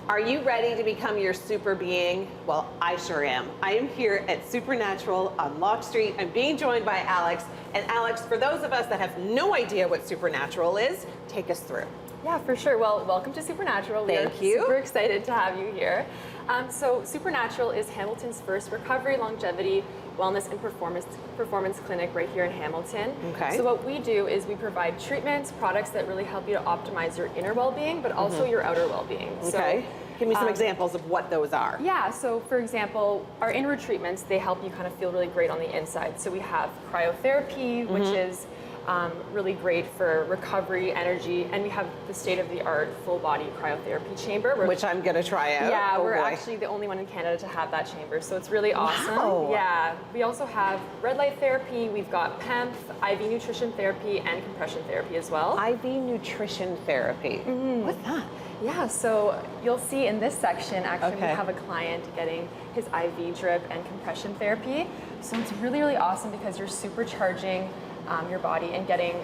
Are you ready to become your super being? Well, I sure am. I am here at Supernatural on Locke Street. I'm being joined by Alex. And Alex, for those of us that have no idea what Supernatural is, take us through. Yeah, for sure. Well, welcome to Supernatural. Thank you. We're super excited to have you here. So Supernatural is Hamilton's first recovery, longevity, wellness, and performance clinic right here in Hamilton. Okay. So what we do is we provide treatments, products that really help you to optimize your inner well-being, but also your outer well-being. Okay. Give me some examples of what those are. Yeah, so for example, our inward treatments, they help you kind of feel really great on the inside. So we have cryotherapy, which is really great for recovery, energy, and we have the state-of-the-art full-body cryotherapy chamber. Which I'm gonna try out. Yeah, Oh, we're boy. actually the only one in Canada to have that chamber, so it's really awesome. Wow. Yeah, we also have red light therapy, we've got PEMF, IV nutrition therapy, and compression therapy as well. IV nutrition therapy. What's that? Yeah, so you'll see in this section, actually, Okay. we have a client getting his IV drip and compression therapy. So it's really, really awesome because you're supercharging your body and getting,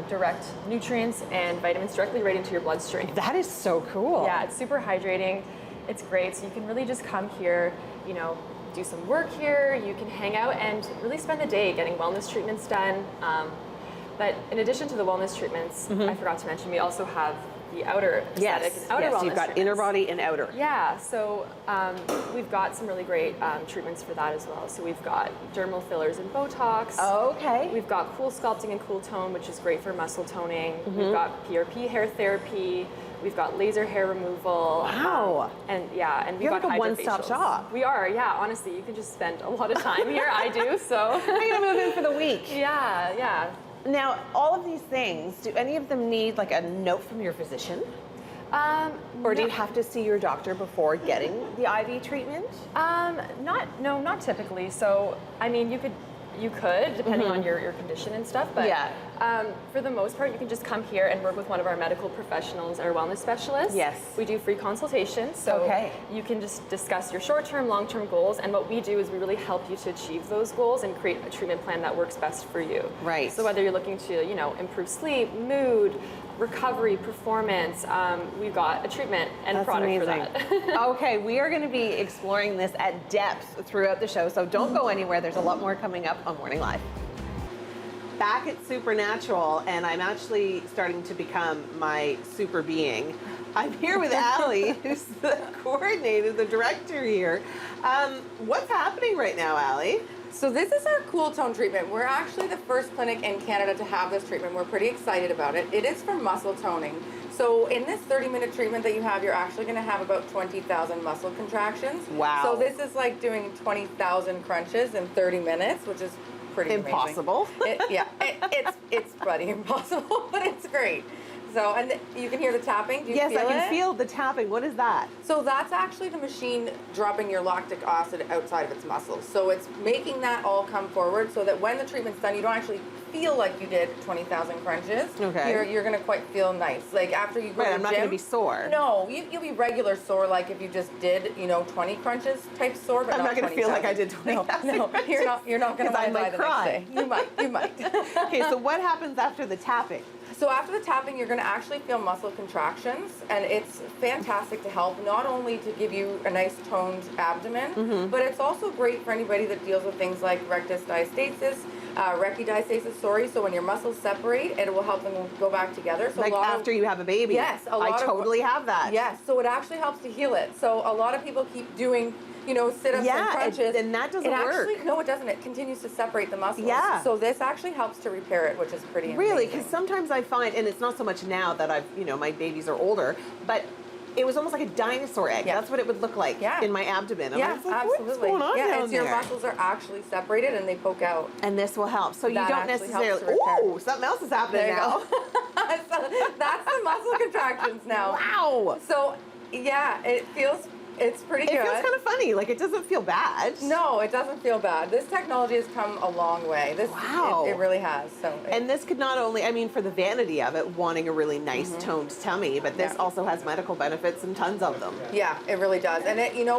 direct nutrients and vitamins directly right into your bloodstream. That is so cool. Yeah, it's super hydrating. It's great. So you can really just come here, do some work here. You can hang out and really spend the day getting wellness treatments done. But in addition to the wellness treatments, I forgot to mention, we also have the outer aesthetic and outer wellness you've got treatments. inner body and outer. Yeah, so we've got some really great treatments for that as well. So we've got dermal fillers and Botox. Okay. We've got cool sculpting and cool tone, which is great for muscle toning. We've got PRP hair therapy. We've got laser hair removal. Wow. And we've You're got like a one-stop hydrofacials. shop. We are, yeah. Honestly, you can just spend a lot of time here. I do, so. I'm gonna move in for the week. Yeah. Now, all of these things, do any of them need like a note from your physician? Or do you have to see your doctor before getting the IV treatment? Not typically. So, I mean, you could, depending on your condition and stuff, but for the most part, you can just come here and work with one of our medical professionals, our wellness specialists. Yes. We do free consultations, so you can just discuss your short-term, long-term goals, and what we do is we really help you to achieve those goals and create a treatment plan that works best for you. Right. So whether you're looking to, improve sleep, mood, recovery, performance, we've got a treatment and a product for that. Okay, we are going to be exploring this at depth throughout the show, so don't go anywhere. There's a lot more coming up on Morning Live. Back at Supernatural, and I'm actually starting to become my super being. I'm here with Allie, who's the coordinator, the director here. What's happening right now, Allie? So this is our cool tone treatment. We're actually the first clinic in Canada to have this treatment. We're pretty excited about it. It is for muscle toning. So in this 30-minute treatment that you have, you're actually going to have about 20,000 muscle contractions. Wow. So this is like doing 20,000 crunches in 30 minutes, which is pretty impossible. It's bloody impossible, but it's great. So, and you can hear the tapping. Do you Yes, feel I can it? feel the tapping. What is that? So that's actually the machine dropping your lactic acid outside of its muscles. So it's making that all come forward so that when the treatment's done, you don't actually feel like you did 20,000 crunches. Okay. You're going to quite feel nice. Like after you go to the I'm not gym, going to be sore. No, you'll be regular sore like if you just did, 20 crunches type sore, but I'm not going to feel like I did 20,000 No, crunches. you're not going to I mind by might the cry. next day. You might. Okay, so what happens after the tapping? So after the tapping, you're going to actually feel muscle contractions, and it's fantastic to help not only to give you a nice toned abdomen, but it's also great for anybody that deals with things like rectus diastasis, rechidiastasis, so when your muscles separate, it will help them go back together. So Like after you have a baby? Yes, I totally have that. Yes, so it actually helps to heal it. So a lot of people keep doing sit-ups and crunches. And that doesn't work. No, it doesn't. It continues to separate the muscles. Yeah. So this actually helps to repair it, which is pretty Really, amazing. because sometimes I find, and it's not so much now that I've, my babies are older, but it was almost like a dinosaur egg. Yeah. That's what it would look like in my abdomen. Yeah, like, absolutely. What's going on down it's your there? muscles are actually separated and they poke out. And this will help. So you That don't actually necessarily, helps to repair. ooh, something else is happening There you now. go. So that's the muscle contractions now. Wow. So yeah, it's pretty good. It feels kind of funny. Like, it doesn't feel bad. No, it doesn't feel bad. This technology has come a long way. Wow. It really has. So And this could not only, for the vanity of it, wanting a really nice toned tummy, but this also has medical benefits and tons of them. yeah, it really does. And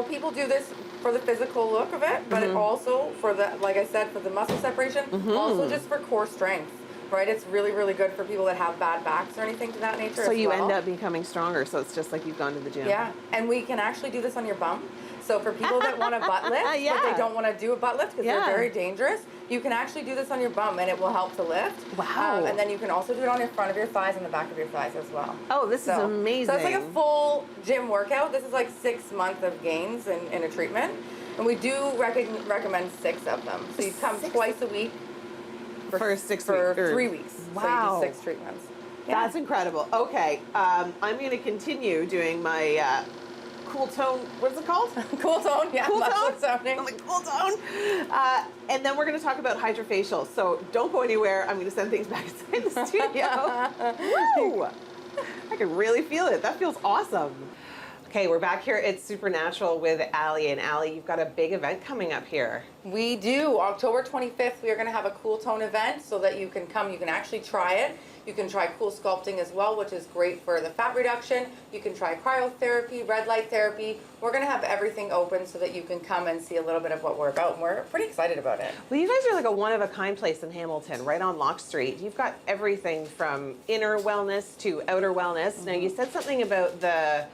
people do this for the physical look of it, but it also for the, like I said, for the muscle separation, also just for core strength. right? It's really, really good for people that have bad backs or anything to that nature. So as you well. end up becoming stronger. So it's just like you've gone to the gym. Yeah, and we can actually do this on your bum. So for people that want a butt lift, but Yeah. they don't want to do a butt lift because Yeah. they're very dangerous, you can actually do this on your bum and it will help to lift. Wow. And then you can also do it on the front of your thighs and the back of your thighs as well. Oh, this is amazing. So it's like a full gym workout. This is like 6 months of gains in a treatment. And we do recommend 6 of them. So you come twice a week For 6 for weeks, or- 3 weeks. Wow. So you do 6 treatments. Yeah. That's incredible. Okay, I'm going to continue doing my cool tone. What is it called? Cool tone, yeah. Cool muscle tone. toning. I'm like, cool tone. And then we're going to talk about hydrofacial. So don't go anywhere. I'm going to send things back inside the studio. Woo! I can really feel it. That feels awesome. Okay, we're back here at Supernatural with Allie. And Allie, you've got a big event coming up here. We do. October 25th, we are going to have a cool tone event so that you can come. You can actually try it. You can try cool sculpting as well, which is great for the fat reduction. You can try cryotherapy, red light therapy. We're going to have everything open so that you can come and see a little bit of what we're about. And we're pretty excited about it. Well, you guys are like a one-of-a-kind place in Hamilton, right on Locke Street. You've got everything from inner wellness to outer wellness. Now, you said something about the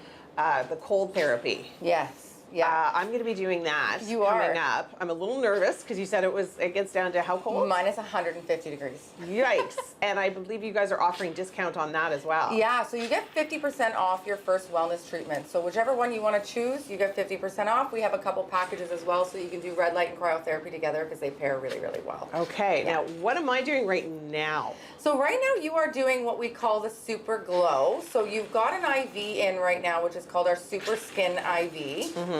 cold therapy. Yes. Yeah. I'm going to be doing that You coming are. up. I'm a little nervous because you said it gets down to how cold? Minus 150 degrees. Yikes. And I believe you guys are offering discount on that as well. Yeah, so you get 50% off your first wellness treatment. So whichever one you want to choose, you get 50% off. We have a couple packages as well, so you can do red light and cryotherapy together because they pair really, really well. Okay. Yeah. Now, what am I doing right now? So right now you are doing what we call the Super Glow. So you've got an IV in right now, which is called our Super Skin IV.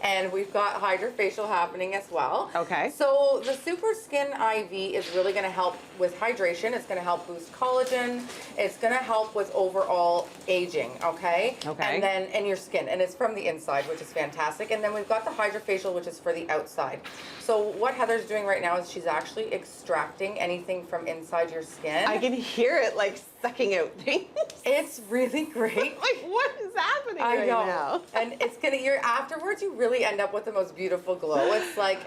And we've got hydrofacial happening as well. Okay. So the Super Skin IV is really going to help with hydration. It's going to help boost collagen. It's going to help with overall aging, okay? Okay. And then your skin. And it's from the inside, which is fantastic. And then we've got the hydrofacial, which is for the outside. So what Heather's doing right now is she's actually extracting anything from inside your skin. I can hear it like sucking out things. It's really great. Like, what is happening I right know. now? And it's gonna, afterwards you really end up with the most beautiful glow. It's like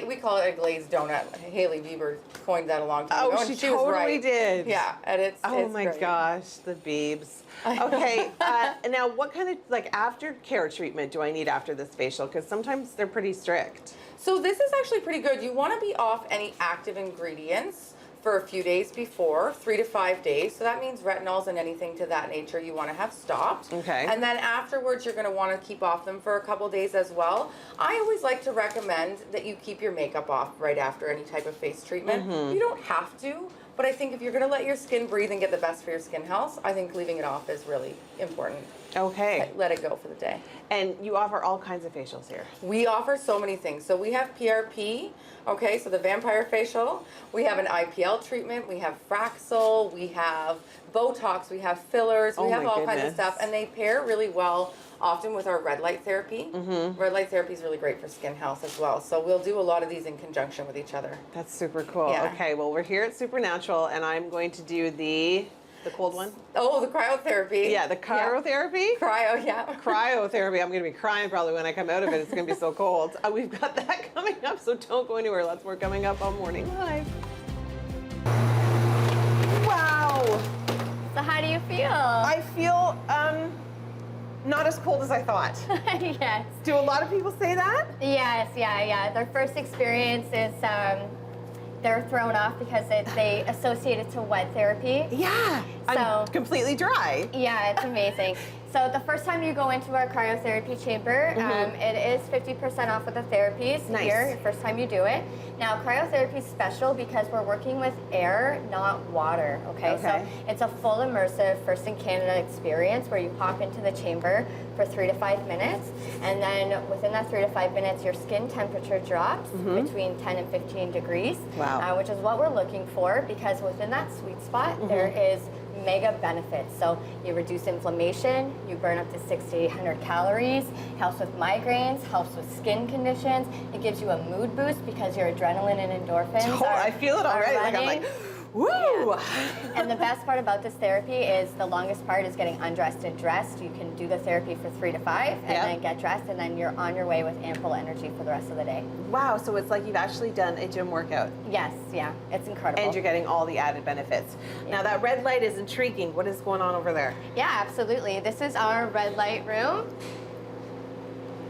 we call it a glazed donut. Haley Bieber coined that a long time ago. Oh, and she was totally right. did. Yeah, and it's My great. gosh, the Biebs. Okay, now what kind of aftercare treatment do I need after this facial? Because sometimes they're pretty strict. So this is actually pretty good. You want to be off any active ingredients for a few days before, 3 to 5 days. So that means retinols and anything to that nature you want to have stopped. Okay. And then afterwards, you're going to want to keep off them for a couple days as well. I always like to recommend that you keep your makeup off right after any type of face treatment. You don't have to, but I think if you're going to let your skin breathe and get the best for your skin health, I think leaving it off is really important. Okay. Let it go for the day. And you offer all kinds of facials here. We offer so many things. So we have PRP, okay, so the vampire facial. We have an IPL treatment. We have Fraxel. We have Botox. We have fillers. We have my all kinds of goodness. stuff. And they pair really well often with our red light therapy. Red light therapy is really great for skin health as well. So we'll do a lot of these in conjunction with each other. That's super cool. Yeah. Okay, well, we're here at Supernatural, and I'm going to do the cold one. Oh, the cryotherapy. Yeah, the cryotherapy. Cryo, yeah. Cryotherapy. I'm going to be crying probably when I come out of it. It's going to be so cold. We've got that coming up, so don't go anywhere. Lots more coming up on Morning Live. Wow. So how do you feel? I feel not as cold as I thought. Yes. Do a lot of people say that? Yes, yeah. Their first experience is they're thrown off because they associate it to wet therapy. Yeah. I'm So- completely dry. Yeah, it's amazing. So the first time you go into our cryotherapy chamber, it is 50% off with the therapies Nice. here, the first time you do it. Now, cryotherapy is special because we're working with air, not water, okay? Okay. So it's a full immersive, first in Canada experience where you pop into the chamber for 3 to 5 minutes, and then within that 3 to 5 minutes, your skin temperature drops between 10 and 15 degrees, Wow. which is what we're looking for because within that sweet spot, there is mega benefits. So you reduce inflammation, you burn up to 600 to 800 calories, helps with migraines, helps with skin conditions. It gives you a mood boost because your adrenaline and endorphins I feel it are already. Like I'm running. like, Woo! And the best part about this therapy is the longest part is getting undressed and dressed. You can do the therapy for 3 to 5 and Yep. then get dressed, and then you're on your way with ample energy for the rest of the day. Wow, so it's like you've actually done a gym workout Yes, yeah, it's incredible. and you're getting all the added benefits. Now that red light is intriguing. What is going on over there? Yeah, absolutely. This is our red light room.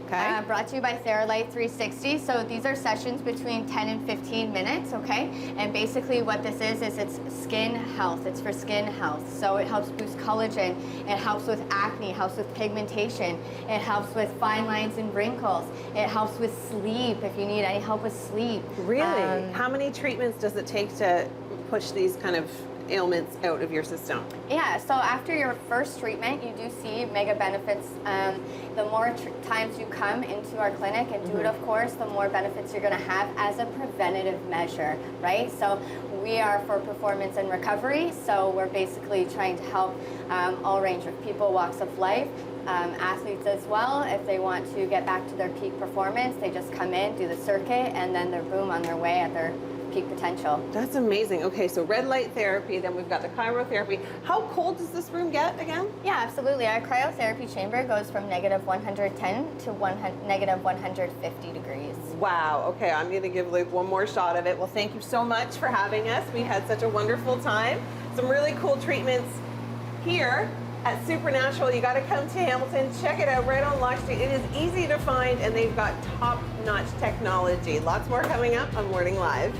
Okay. Brought to you by Theralight 360. So these are sessions between 10 and 15 minutes, okay? And basically what this is it's skin health. It's for skin health. So it helps boost collagen. It helps with acne, helps with pigmentation. It helps with fine lines and wrinkles. It helps with sleep if you need any help with sleep. Really? How many treatments does it take to push these kind of ailments out of your system? Yeah, so after your first treatment, you do see mega benefits. The more times you come into our clinic and do it, of course, the more benefits you're going to have as a preventative measure, right? So we are for performance and recovery, so we're basically trying to help all range of people, walks of life, athletes as well. If they want to get back to their peak performance, they just come in, do the circuit, and then they're boom on their way at their peak potential. That's amazing. Okay, so red light therapy, then we've got the cryotherapy. How cold does this room get again? Yeah, absolutely. Our cryotherapy chamber goes from -110 to -150 degrees. Wow, okay, I'm gonna give like one more shot of it. Well, thank you so much for having us. We had such a wonderful time. Some really cool treatments here at Supernatural. You gotta come to Hamilton, check it out right on Locke Street. It is easy to find and they've got top-notch technology. Lots more coming up on Morning Live.